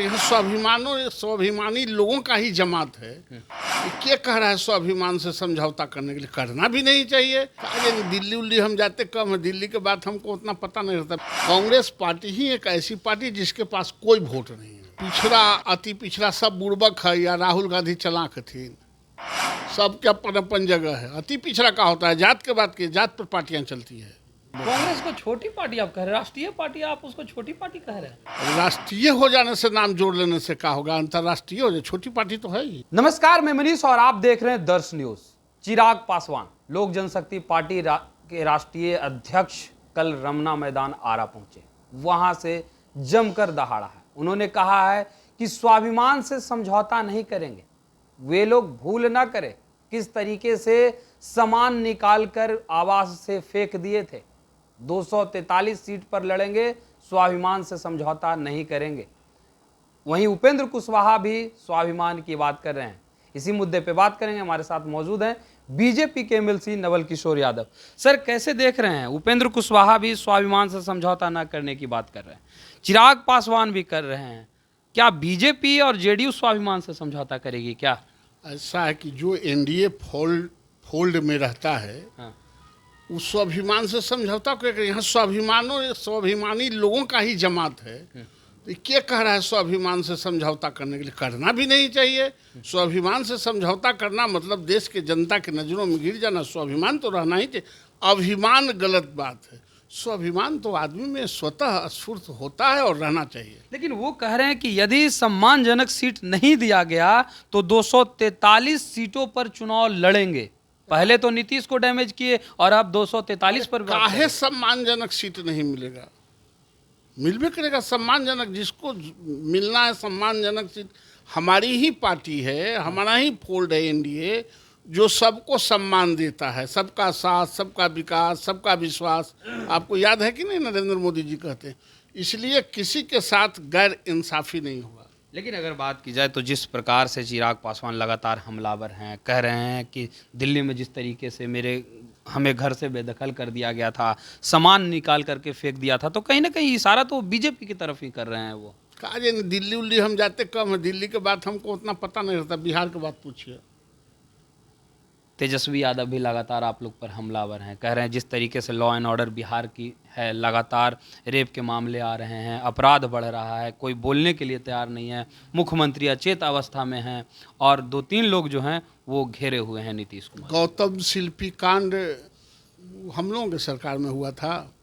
यहाँ स्वाभिमानी लोगों का ही जमात है। क्या कह रहा है स्वाभिमान से समझौता करने के लिए? करना भी नहीं चाहिए। आगे दिल्ली उल्ली हम जाते कम है, दिल्ली के बाद हमको उतना पता नहीं रहता। कांग्रेस पार्टी ही एक ऐसी पार्टी जिसके पास कोई वोट नहीं है। पिछड़ा अति पिछड़ा सब बुड़बक है या राहुल गांधी चलाक थी, सबके अपन अपन जगह है। अति पिछड़ा का होता है जात के बाद के जात पर पार्टियां चलती है। कांग्रेस को छोटी पार्टी आप कह रहे हैं, राष्ट्रीय पार्टी आप उसको छोटी पार्टी कह रहे हैं। राष्ट्रीय हो जाने से नाम जोड़ लेने से क्या होगा? अंतर्राष्ट्रीय हो जाए, छोटी पार्टी तो है ही। नमस्कार, मैं मनीष और आप देख रहे हैं दर्श न्यूज। चिराग पासवान लोक जनशक्ति पार्टी के राष्ट्रीय अध्यक्ष कल रमना मैदान आरा पहुंचे। वहां से जमकर दहाड़ा है। उन्होंने कहा है कि स्वाभिमान से समझौता नहीं करेंगे। वे लोग भूल ना करें किस तरीके से सामान निकालकर आवास से फेंक दिए थे। 243 सीट पर लड़ेंगे, स्वाभिमान से समझौता नहीं करेंगे। वहीं उपेंद्र कुशवाहा भी स्वाभिमान की बात कर रहे हैं। इसी मुद्दे पे बात करेंगे। हमारे साथ मौजूद हैं बीजेपी के एमएलसी नवल किशोर यादव। सर, कैसे देख रहे हैं? उपेंद्र कुशवाहा भी स्वाभिमान से समझौता न करने की बात कर रहे हैं, चिराग पासवान भी कर रहे हैं। क्या बीजेपी और जेडीयू स्वाभिमान से समझौता करेगी क्या? ऐसा है कि जो एनडीए फोल्ड में रहता है, हाँ। उस स्वाभिमान से समझौता कर, यहाँ स्वाभिमानी लोगों का ही जमात है। तो क्या कह रहा है स्वाभिमान से समझौता करने के लिए? करना भी नहीं चाहिए। स्वाभिमान से समझौता करना मतलब देश के जनता की नज़रों में गिर जाना। स्वाभिमान तो रहना ही चाहिए। अभिमान गलत बात है। स्वाभिमान तो आदमी में स्वतः स्फूर्त होता है और रहना चाहिए। लेकिन वो कह रहे हैं कि यदि सम्मानजनक सीट नहीं दिया गया तो 243 सीटों पर चुनाव लड़ेंगे। पहले तो नीतीश को डैमेज किए और अब 243 पर। काहे सम्मानजनक सीट नहीं मिलेगा? मिलबे करेगा सम्मानजनक, जिसको मिलना है सम्मानजनक सीट। हमारी ही पार्टी है, हमारा ही फोल्ड है एनडीए, जो सबको सम्मान देता है। सबका साथ, सबका विकास, सबका विश्वास। आपको याद है कि नहीं, नरेंद्र मोदी जी कहते हैं। इसलिए किसी के साथ गैर इंसाफी नहीं होगा। लेकिन अगर बात की जाए तो जिस प्रकार से चिराग पासवान लगातार हमलावर हैं, कह रहे हैं कि दिल्ली में जिस तरीके से हमें घर से बेदखल कर दिया गया था, सामान निकाल करके फेंक दिया था, तो कहीं ना कहीं इशारा तो बीजेपी की तरफ ही कर रहे हैं वो। कहा जाए दिल्ली उल्ली हम जाते कम है, दिल्ली के बाद हमको उतना पता नहीं रहता। बिहार के बात पूछिए। तेजस्वी यादव भी लगातार आप लोग पर हमलावर हैं, कह रहे हैं जिस तरीके से लॉ एंड ऑर्डर बिहार की है, लगातार रेप के मामले आ रहे हैं, अपराध बढ़ रहा है, कोई बोलने के लिए तैयार नहीं है, मुख्यमंत्री अचेत अवस्था में हैं और 2-3 लोग जो हैं वो घेरे हुए हैं नीतीश कुमार। गौतम शिल्पी कांड हम लोगों के सरकार में हुआ था।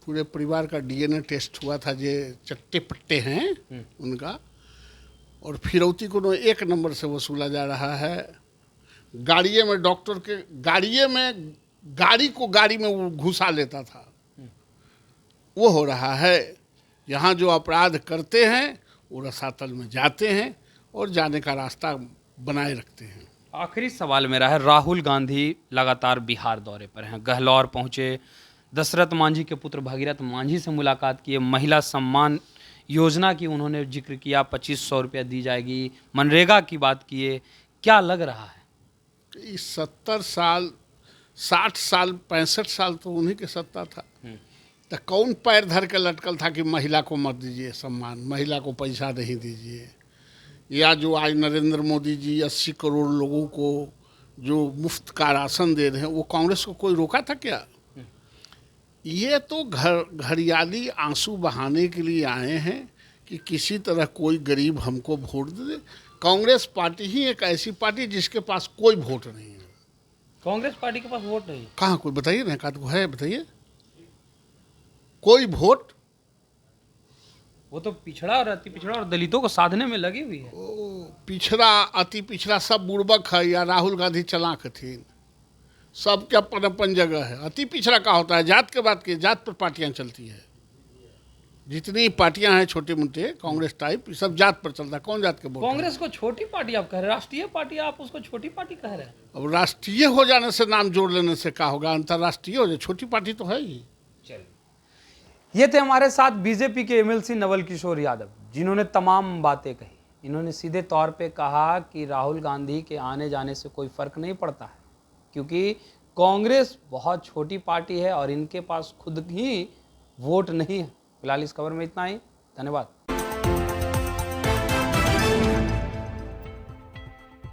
पूरे परिवार का डीएनए टेस्ट हुआ था, जो चट्टे पट्टे हैं उनका, और फिरौती को 1 नंबर से वसूला जा रहा है। गाड़िए में डॉक्टर के गाड़ी में वो घुसा लेता था, वो हो रहा है। यहाँ जो अपराध करते हैं वो रसातल में जाते हैं और जाने का रास्ता बनाए रखते हैं। आखिरी सवाल मेरा है, राहुल गांधी लगातार बिहार दौरे पर हैं, गहलौर पहुँचे, दशरथ मांझी के पुत्र भगीरथ मांझी से मुलाकात किए, महिला सम्मान योजना की उन्होंने जिक्र किया, 2500 रुपया दी जाएगी, मनरेगा की बात किए। क्या लग रहा है? इस 70 साल 60 साल 65 साल तो उन्हीं के सत्ता था। तो कौन पैर धर के लटकल था कि महिला को मत दीजिए सम्मान, महिला को पैसा नहीं दीजिए? या जो आज नरेंद्र मोदी जी 80 करोड़ लोगों को जो मुफ्त का राशन दे रहे हैं, वो कांग्रेस को कोई रोका था क्या? ये तो घड़ियाली आंसू बहाने के लिए आए हैं कि किसी तरह कोई गरीब हमको वोट दे। कांग्रेस पार्टी ही एक ऐसी पार्टी जिसके पास कोई वोट नहीं है। कांग्रेस पार्टी के पास वोट नहीं? कहाँ कोई बताइए ना, कहाँ तो है बताइए कोई वोट? वो तो पिछड़ा और अति पिछड़ा और दलितों को साधने में लगी हुई है। पिछड़ा अति पिछड़ा सब बुड़बक है या राहुल गांधी चलाक थी, सबके अपन अपन जगह है। अति पिछड़ा का होता है जात के बाद के जात पर पार्टियां चलती है। जितनी पार्टियां हैं छोटे मोटे कांग्रेस टाइप, सब जात पर चलता है। कौन जात के बोल? कांग्रेस को छोटी पार्टी आप कह रहे हैं, राष्ट्रीय पार्टी आप उसको छोटी पार्टी कह रहे हैं। अब राष्ट्रीय हो जाने से नाम जोड़ लेने से क्या होगा? अंतर्राष्ट्रीय हो जाए, छोटी पार्टी तो है ही। ये थे हमारे साथ बीजेपी के एमएलसी नवल किशोर यादव, जिन्होंने तमाम बातें कही। इन्होंने सीधे तौर पे कहा कि राहुल गांधी के आने जाने से कोई फर्क नहीं पड़ता है, क्योंकि कांग्रेस बहुत छोटी पार्टी है और इनके पास खुद ही वोट नहीं है। फिलहाल इस खबर में इतना ही। धन्यवाद।